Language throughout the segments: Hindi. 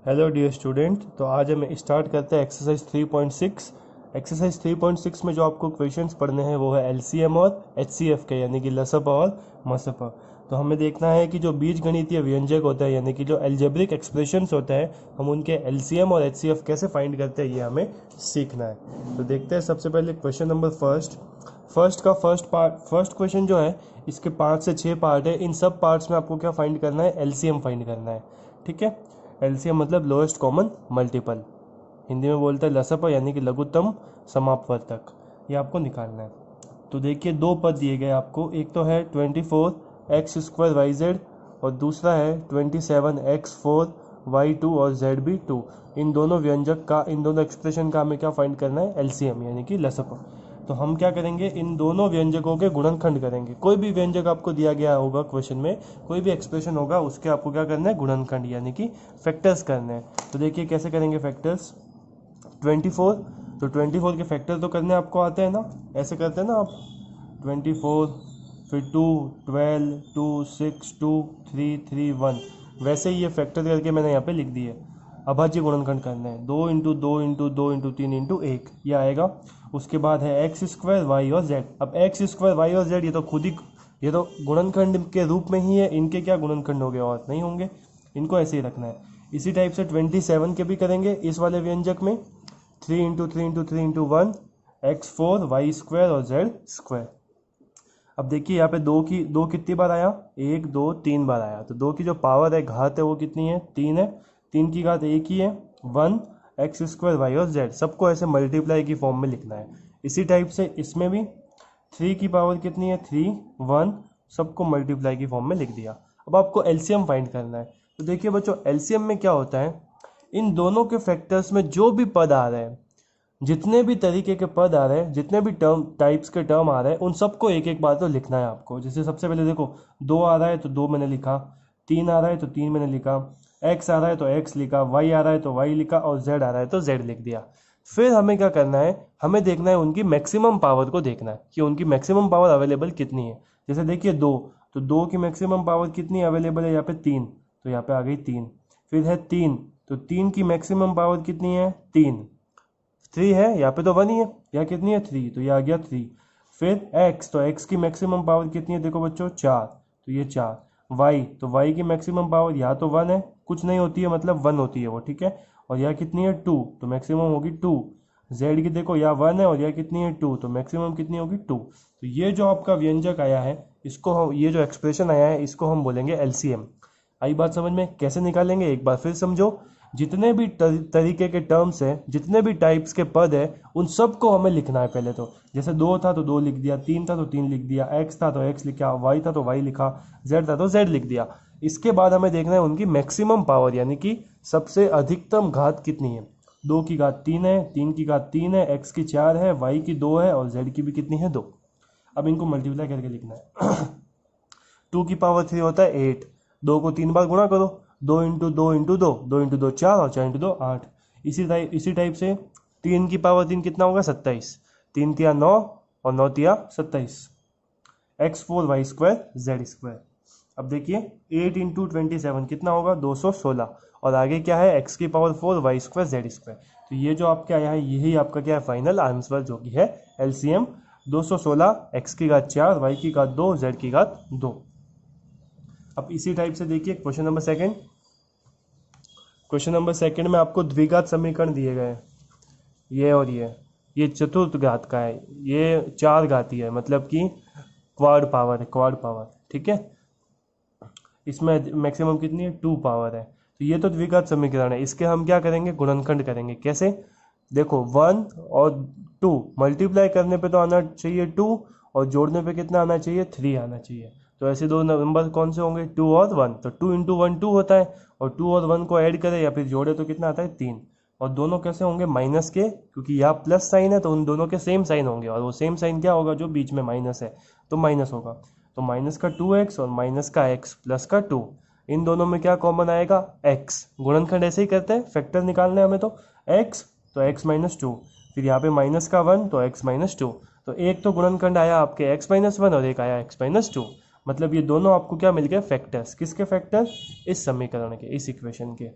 Hello dear student. तो आज हम स्टार्ट करते हैं एक्सरसाइज 3.6। एक्सरसाइज 3.6 में जो आपको क्वेश्चंस पढ़ने हैं वो है एलसीएम और एचसीएफ के, यानी कि लसपा और मसपा। तो हमें देखना है कि जो बीजगणितीय व्यंजक होता है यानी कि जो एल्जेब्रिक एक्सप्रेशंस होते हैं, हम उनके एलसीएम और एचसीएफ कैसे फाइंड करते हैं, ये हमें सीखना है। तो देखते हैं सबसे पहले क्वेश्चन नंबर फर्स्ट क्वेश्चन जो है, इसके 5 से 6 पार्ट है। इन सब पार्ट्स में आपको क्या फाइंड करना है, एलसीएम फाइंड करना है। ठीक है, एलसीएम मतलब लोएस्ट कॉमन मल्टीपल, हिंदी में बोलते हैं लसपा यानी कि लघुत्तम समापवर्तक। ये आपको निकालना है। तो देखिए दो पद दिए गए आपको, एक तो है 24x² और दूसरा है 27x4y2 और z भी 2। इन दोनों व्यंजक का, इन दोनों एक्सप्रेशन का हमें क्या फाइंड करना है, एलसीएम यानी कि लसपा। तो हम क्या करेंगे, इन दोनों व्यंजकों के गुणनखंड करेंगे। कोई भी व्यंजक आपको दिया गया होगा क्वेश्चन में, कोई भी एक्सप्रेशन होगा, उसके आपको क्या करना है, गुणनखंड यानी कि फैक्टर्स करने हैं। तो देखिए कैसे करेंगे फैक्टर्स। 24, तो 24 के फैक्टर तो करने आपको आते हैं ना, ऐसे करते हैं ना आप, 24 फिर 2 12 2 6 2 3 3 1, वैसे ही ये फैक्टर करके मैंने यहाँ पे लिख दिए। अभाज्य गुणनखंड करना है, 2 इंटू 2 इंटू 2 इंटू 3 इंटू 1, ये आएगा। उसके बाद है x² y और z। अब x² y और z ये तो खुद ही, ये तो गुणनखंड के रूप में ही है, इनके क्या गुणनखंड हो गए, और नहीं होंगे, इनको ऐसे ही रखना है। इसी टाइप से 27 के भी करेंगे इस वाले व्यंजक में, 3 into 3 into 3 into 1 x4 y² और z²। अब देखिए यहाँ पे दो कितनी बार आया, 1 2 3 बार आया। तो 2 की जो पावर है, घात है, वो कितनी है, 3 है। 3 की घात 1 ही है, 1 x² y और z, सबको ऐसे मल्टीप्लाई की फॉर्म में लिखना है। इसी टाइप से इसमें भी 3 की पावर कितनी है, 3 1, सबको मल्टीप्लाई की फॉर्म में लिख दिया। अब आपको एलसीएम फाइंड करना है। तो देखिए बच्चों, एलसीएम में क्या होता है, इन दोनों के फैक्टर्स में जो भी पद आ रहे हैं, जितने भी तरीके के पद आ रहे हैं, जितने भी टर्म टाइप्स के टर्म आ रहे हैं, उन सबको एक एक बार तो लिखना है आपको। जैसे सबसे पहले देखो, 2 आ रहा है तो 2 मैंने लिखा, 3 आ रहा है तो 3 मैंने लिखा, x आ रहा है तो x लिखा, y आ रहा है तो y लिखा, और z आ रहा है तो z लिख दिया। फिर हमें क्या करना है, हमें देखना है उनकी मैक्सिमम पावर को देखना है कि उनकी मैक्सिमम पावर अवेलेबल कितनी है। जैसे देखिए 2, तो 2 की मैक्सिमम पावर कितनी अवेलेबल है, यहाँ पे 3, तो यहाँ पे आ गई 3। फिर है 3, तो 3 की मैक्सिमम पावर कितनी है, 3। 3 है, यहाँ पे तो 1 ही है, यहाँ कितनी है, 3, तो ये आ गया 3। फिर x, तो x की मैक्सिमम पावर कितनी है, देखो बच्चों 4, तो ये 4। y, तो y की मैक्सिमम पावर यहाँ तो 1 है, कुछ नहीं होती है, मतलब 1 होती है वो, ठीक है। और यहाँ कितनी है, 2, तो मैक्सिमम होगी 2। z की देखो यहाँ 1 है और यहाँ कितनी है, 2, तो मैक्सिमम कितनी होगी, 2। तो ये जो आपका व्यंजक आया है, इसको हम, ये जो एक्सप्रेशन आया है, इसको हम बोलेंगे एलसीएम। आई बात समझ में, कैसे निकालेंगे एक बार फिर समझो। जितने भी तरीके के टर्म्स हैं, जितने भी टाइप्स के पद है, उन सबको हमें लिखना है पहले तो। जैसे 2 था तो 2 लिख दिया, 3 था तो 3 लिख दिया, x था तो x लिखा, y था तो y लिखा, z था तो z लिख दिया। इसके बाद हमें देखना है उनकी मैक्सिमम पावर, यानी कि सबसे अधिकतम घात कितनी है। 2 की घात 3 है, 3 की घात 3 है, x की 4 है, y की 2 है, और z की भी कितनी है, 2। अब इनको मल्टीप्लाई करके लिखना है। 2 की पावर 3 होता है 8, 2 को 3 बार गुणा करो, 2 इंटू 2 इंटू 2, 2 इंटू 2 4, और 4 इंटू 2 8। इसी टाइप से 3 की पावर 3 कितना होगा, 27, 3 तिया 9 और 9 तिया 27, x4 y² z²। अब देखिए 8 इंटू 27 कितना होगा, 216, और आगे क्या है, x की पावर 4 y² z²। तो ये जो आपके आया है, यही आपका क्या है, फाइनल आंसर जो कि है एलसीएम 216, x की घात 4, y की घात 2, z की घात 2। अब इसी टाइप से देखिए question number second. Question number second में आपको द्विघात समीकरण दिए गए हैं, ये और ये चतुर्थ घात का है, ये 4 घाती है, मतलब कि क्वाड पावर है, क्वाड पावर, ठीक है। इसमें मैक्सिमम कितनी है, 2 पावर है। तो ये तो द्विघात समीकरण है, इसके हम क्या करेंगे, गुणनखंड करेंगे। कैसे, देखो 1 और 2 मल्टीप्लाई करने पे तो आना चाहिए 2, और जोड़ने पे कितना आना चाहिए, 3 आना चाहिए। तो ऐसे दो नंबर कौन से होंगे, 2 और 1, तो 2 इंटू 1 2 होता है, और 2 और 1 को ऐड करें या फिर जोड़े तो कितना आता है, 3। और दोनों कैसे होंगे, माइनस के, क्योंकि यहाँ प्लस साइन है तो उन दोनों के सेम साइन होंगे, और वो सेम साइन क्या होगा, जो बीच में माइनस है, तो माइनस होगा। तो माइनस का 2x और माइनस का x प्लस का 2, इन दोनों में क्या कॉमन आएगा, x। गुणनखंड ऐसे ही करते हैं, फैक्टर निकालना है हमें, तो x, तो x माइनस 2, फिर यहाँ पे माइनस का 1 तो x माइनस 2। तो एक तो गुणनखंड आया आपके x माइनस 1 और एक आया x माइनस 2, मतलब ये दोनों आपको क्या मिल गए, फैक्टर्स। किसके फैक्टर, इस समीकरण के, इस इक्वेशन के।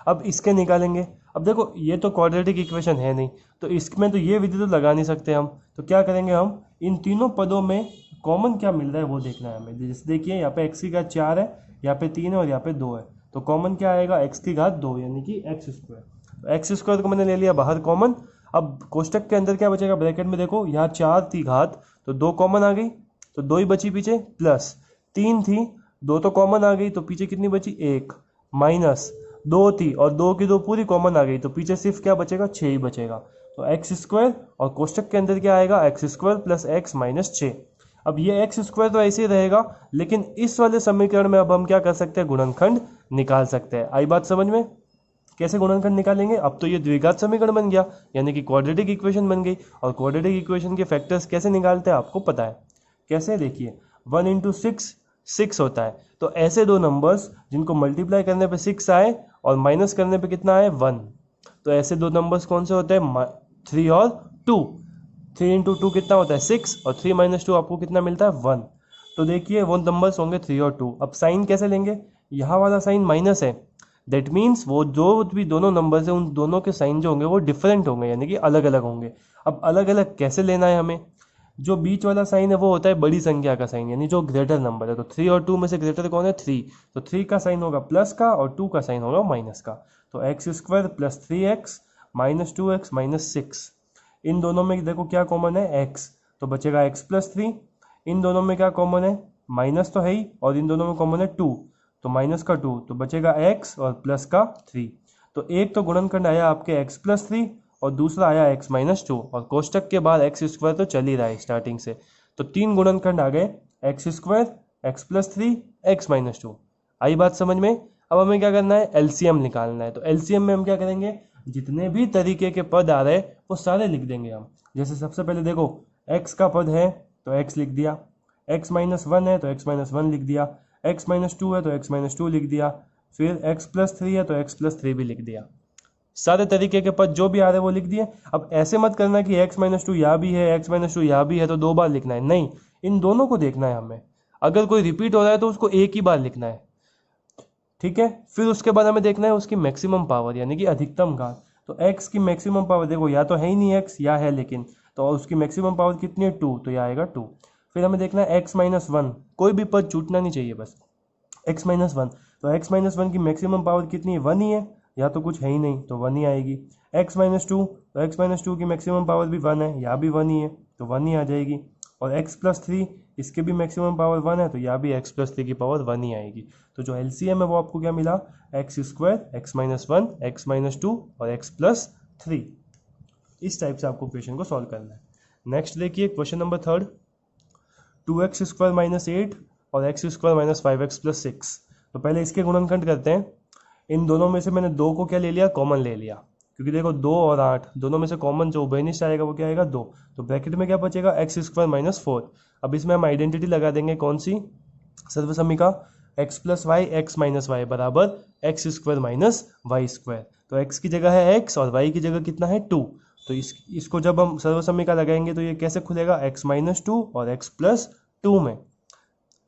अब इसके निकालेंगे। अब देखो ये तो क्वाड्रेटिक इक्वेशन है नहीं, तो इसमें तो ये विधि तो लगा नहीं सकते हम। तो क्या करेंगे हम, इन तीनों पदों में कॉमन क्या मिल रहा है वो देखना है हमें। जैसे देखिए यहाँ पे x की घात 4 है, यहाँ पे 3 है और यहाँ पे 2 है, तो कॉमन क्या आएगा, x की घात 2 यानी कि x स्क्वायर। तो एक्स स्क्वायर को मैंने ले लिया बाहर कॉमन। अब कोष्टक के अंदर क्या बचेगा, ब्रैकेट में देखो यहाँ 4 थी घात, तो 2 कॉमन आ गई, तो 2 ही बची पीछे, प्लस 3 थी, 2 तो कॉमन आ गई, तो पीछे कितनी बची 1, माइनस 2 थी और 2 की 2 पूरी कॉमन आ गई, तो पीछे सिर्फ क्या बचेगा, 6 ही बचेगा। तो एक्स स्क्वायर और कोष्टक के अंदर क्या आएगा, x square plus x minus 6। अब ये एक्स स्क्वायर तो ऐसे ही रहेगा, लेकिन इस वाले समीकरण में अब हम क्या कर सकते हैं, गुणनखंड निकाल सकते हैं। आई बात समझ में, कैसे गुणनखंड निकालेंगे। अब तो ये द्विघात समीकरण बन गया, यानी कि क्वाड्रेटिक इक्वेशन बन गई। और क्वाड्रेटिक इक्वेशन के फैक्टर्स कैसे निकालते हैं आपको पता है, कैसे, देखिए 1 इंटू 6 6 होता है। तो ऐसे दो नंबर्स जिनको मल्टीप्लाई करने पे 6 आए और माइनस करने पे कितना आए 1, तो ऐसे दो नंबर्स कौन से होते हैं, 3 और 2। 3 इंटू 2 कितना होता है 6, और 3 माइनस 2 आपको कितना मिलता है 1। तो देखिए वो नंबर्स होंगे 3 और 2। अब साइन कैसे लेंगे, यहाँ वाला साइन माइनस है, दैट मीन्स वो जो भी दोनों नंबर्स हैं उन दोनों के साइन जो होंगे वो डिफरेंट होंगे, यानी कि अलग अलग होंगे। अब अलग अलग कैसे लेना है हमें, जो बीच वाला साइन है वो होता है बड़ी संख्या का साइन, यानी जो ग्रेटर नंबर है। तो 3 और 2 में से ग्रेटर कौन है, 3, तो 3 का साइन होगा प्लस का और 2 का साइन होगा माइनस का। तो x square plus 3x minus 2x minus 6। इन दोनों में देखो क्या कॉमन है, x, तो बचेगा x प्लस 3। इन दोनों में क्या कॉमन है, माइनस तो है ही, और इन दोनों में कॉमन है 2, तो माइनस का 2, तो बचेगा x और प्लस का 3। तो एक तो गुणनखंड आया आपके x प्लस 3 और दूसरा आया x माइनस 2, और कोष्टक के बाद एक्स स्क्वायर तो चल ही रहा है स्टार्टिंग से। तो 3 गुणनखंड आ गए, x square, x plus 3, x minus 2। आई बात समझ में। अब हमें क्या करना है, एलसीएम निकालना है। तो एलसीएम में हम क्या करेंगे, जितने भी तरीके के पद आ रहे हैं वो सारे लिख देंगे हम। जैसे सबसे पहले देखो x का पद है तो x लिख दिया, x माइनस 1 है तो x माइनस 1 लिख दिया, x माइनस 2 है तो x माइनस 2 लिख दिया, फिर x प्लस 3 है तो x प्लस 3 भी लिख दिया। सारे तरीके के पद जो भी आ रहे हैं वो लिख दिए। अब ऐसे मत करना कि x माइनस 2 यहाँ भी है, x माइनस 2 यहाँ भी है तो 2 बार लिखना है, नहीं, इन दोनों को देखना है हमें। अगर कोई रिपीट हो रहा है तो उसको एक ही बार लिखना है, ठीक है। फिर उसके बाद हमें देखना है उसकी मैक्सिमम पावर, यानी कि अधिकतम घात। तो x की मैक्सिमम पावर देखो, या तो है ही नहीं x, या है लेकिन, तो उसकी मैक्सिमम पावर कितनी है 2, तो यह आएगा 2। फिर हमें देखना है x माइनस 1, कोई भी पद छूटना नहीं चाहिए बस, x माइनस 1, तो x माइनस 1 की मैक्सिमम पावर कितनी है, 1 ही है, या तो कुछ है ही नहीं तो 1 ही आएगी। x माइनस 2, तो x माइनस 2 की मैक्सिमम पावर भी 1 है, यहाँ भी 1 ही है तो 1 ही आ जाएगी। और x प्लस 3, इसके भी मैक्सिमम पावर 1 है तो यहाँ भी x प्लस 3 की पावर 1 ही आएगी। तो जो एलसीएम है वो आपको क्या मिला, x square, x minus 1, x minus 2 और x प्लस 3। इस टाइप से आपको क्वेश्चन को सॉल्व करना है। नेक्स्ट देखिए question number 3, 2x square minus 8 और x square minus 5x plus 6। तो पहले इसके गुणनखंड करते हैं। इन दोनों में से मैंने 2 को क्या ले लिया, कॉमन ले लिया, क्योंकि देखो 2 और 8 दोनों में से कॉमन जो उभयनिष्ठ आएगा वो क्या आएगा 2। तो ब्रैकेट में क्या बचेगा, एक्स स्क्वायर माइनस 4। अब इसमें हम आइडेंटिटी लगा देंगे, कौन सी, सर्वसमीका, x plus y x minus y बराबर x square minus y square. तो एक्स की जगह है एक्स और वाई की जगह कितना है 2। तो इसको जब हम सर्वसमीका लगाएंगे तो ये कैसे खुलेगा, एक्स माइनस 2 और एक्स प्लस 2 में।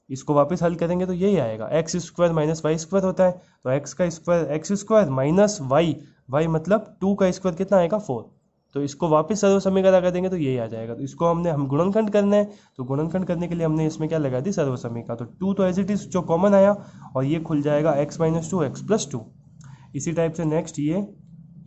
इसको वापस हल करेंगे तो यही आएगा, x square minus y square होता है, तो एक्स का square x square minus y, y मतलब 2 का स्क्वायर कितना आएगा 4। तो इसको वापस सर्वसमीका लगा देंगे तो यही आ जाएगा। तो इसको हम गुणनखंड करना है, तो गुणनखंड करने के लिए हमने इसमें क्या लगा दी, सर्वसमीका। तो 2 तो एज इट इज जो कॉमन आया, और ये खुल जाएगा एक्स माइनस 2 एक्स प्लस 2। इसी टाइप से नेक्स्ट ये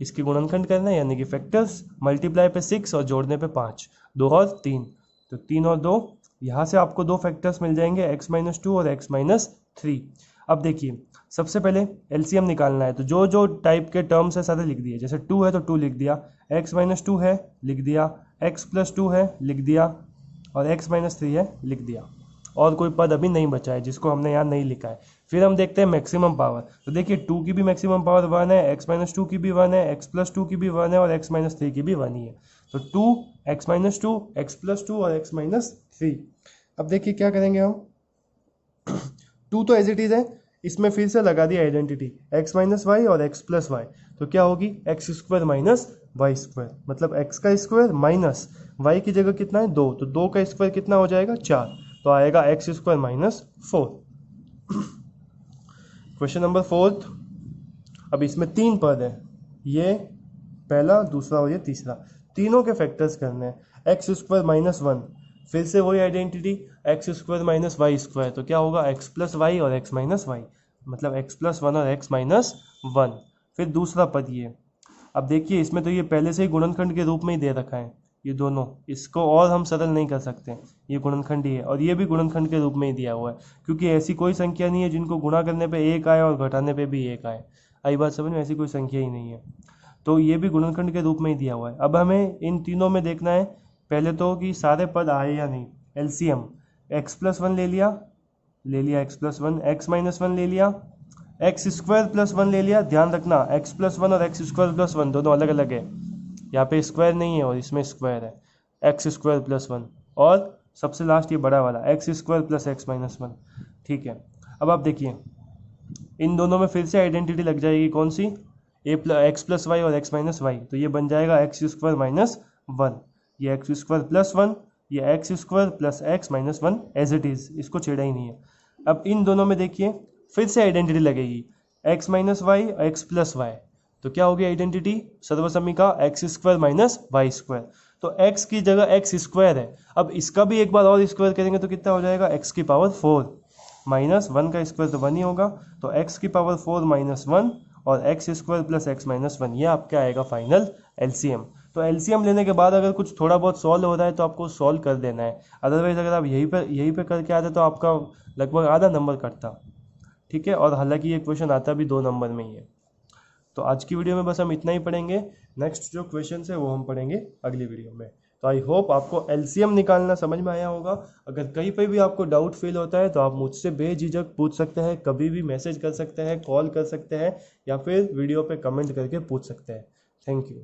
इसके गुणनखंड करना है, यानी कि फैक्टर्स, मल्टीप्लाई पे 6 और जोड़ने पे 5, 2 और 3, तो 3 और 2, यहाँ से आपको 2 फैक्टर्स मिल जाएंगे, x माइनस 2 और x माइनस 3। अब देखिए सबसे पहले एलसीएम निकालना है, तो जो जो टाइप के टर्म्स है सारे लिख दिए। जैसे 2 है तो 2 लिख दिया, x माइनस 2 है लिख दिया, x प्लस 2 है लिख दिया, और x माइनस 3 है लिख दिया। और कोई पद अभी नहीं बचा है जिसको हमने यहाँ नहीं लिखा है। फिर हम देखते हैं मैक्सिमम पावर। तो देखिए 2 की भी मैक्सिमम पावर 1 है, x माइनस 2 की भी 1 है, x प्लस 2 की भी 1 है, और x माइनस 3 की भी 1 ही है। तो 2, x माइनस 2, x प्लस 2 और x माइनस 3। अब देखिए क्या करेंगे हम, 2 तो एज इट इज है, इसमें फिर से लगा दी आइडेंटिटी, x माइनस वाई और x प्लस वाई। तो क्या होगी, x square minus y square, मतलब x का स्क्वायर माइनस y की जगह कितना है 2, तो 2 का स्क्वायर कितना हो जाएगा 4, तो आएगा x square minus 4। Question number 4, अब इसमें 3 पद है, ये पहला, दूसरा और ये तीसरा, तीनों के फैक्टर्स करने हैं। एक्स स्क्वायर माइनस वन, फिर से वही identity, x square minus y square, तो क्या होगा एक्स प्लस वाई और एक्स माइनस वाई, मतलब एक्स प्लस वन और एक्स माइनस वन। फिर दूसरा पद ये, अब देखिए इसमें तो ये पहले से ही गुणनखंड के रूप में ही दे रखा है, ये दोनों, इसको और हम सरल नहीं कर सकते, ये गुणनखंड ही है, और ये भी गुणनखंड के रूप में ही दिया हुआ है, क्योंकि ऐसी कोई संख्या नहीं है जिनको गुणा करने पे एक आए और घटाने पे भी एक आए। आई बात समझ में, ऐसी कोई संख्या ही नहीं है, तो ये भी गुणनखंड के रूप में ही दिया हुआ है। अब हमें इन तीनों में देखना है पहले तो कि सारे पद आए या नहीं। एलसीएम, एक्स प्लस वन ले लिया x plus one, x minus one ले लिया, एक्स स्क्वायर प्लस वन ले लिया। ध्यान रखना एक्स प्लस वन और एक्स स्क्वायर प्लस वन दोनों अलग अलग है, यहाँ पे स्क्वायर नहीं है और इसमें स्क्वायर है, एक्स स्क्वायर प्लस वन, और सबसे लास्ट ये बड़ा वाला x square plus x minus one. ठीक है, अब आप देखिए इन दोनों में फिर से आइडेंटिटी लग जाएगी, कौन सी, एक्स प्लस वाई और एक्स माइनस वाई, तो ये बन जाएगा एक्स स्क्वायर माइनस वन, ये एक्स स्क्वायर प्लस वन, ये x square plus x minus one, as it is, इसको छेड़ा ही नहीं है। अब इन दोनों में देखिए फिर से आइडेंटिटी लगेगी, x minus y x plus y, तो क्या होगी आइडेंटिटी सर्वसम्मिका x square minus y square, तो एक्स की जगह एक्स स्क्वायर है। अब इसका भी एक बार और स्क्वायर करेंगे तो कितना हो जाएगा, एक्स की पावर 4 माइनस वन का स्क्वायर तो 1 ही होगा, तो एक्स की पावर 4 माइनस वन और x square plus x minus one, ये आपका आएगा फाइनल एलसीएम। तो एलसीएम लेने के बाद अगर कुछ थोड़ा बहुत सॉल्व हो रहा है तो आपको सॉल्व कर देना है, अदरवाइज अगर आप यहीं पे करके आते तो आपका लगभग आधा नंबर कटता। ठीक है, और हालांकि ये क्वेश्चन आता भी 2 नंबर में ही है। तो आज की वीडियो में बस हम इतना ही पढ़ेंगे, नेक्स्ट जो क्वेश्चन है वो हम पढ़ेंगे अगली वीडियो में। तो आई होप आपको एलसीएम निकालना समझ में आया होगा। अगर कहीं पे भी आपको डाउट फील होता है तो आप मुझसे बेझिझक पूछ सकते हैं, कभी भी मैसेज कर सकते हैं, कॉल कर सकते हैं, या फिर वीडियो पे कमेंट करके पूछ सकते हैं। Thank you.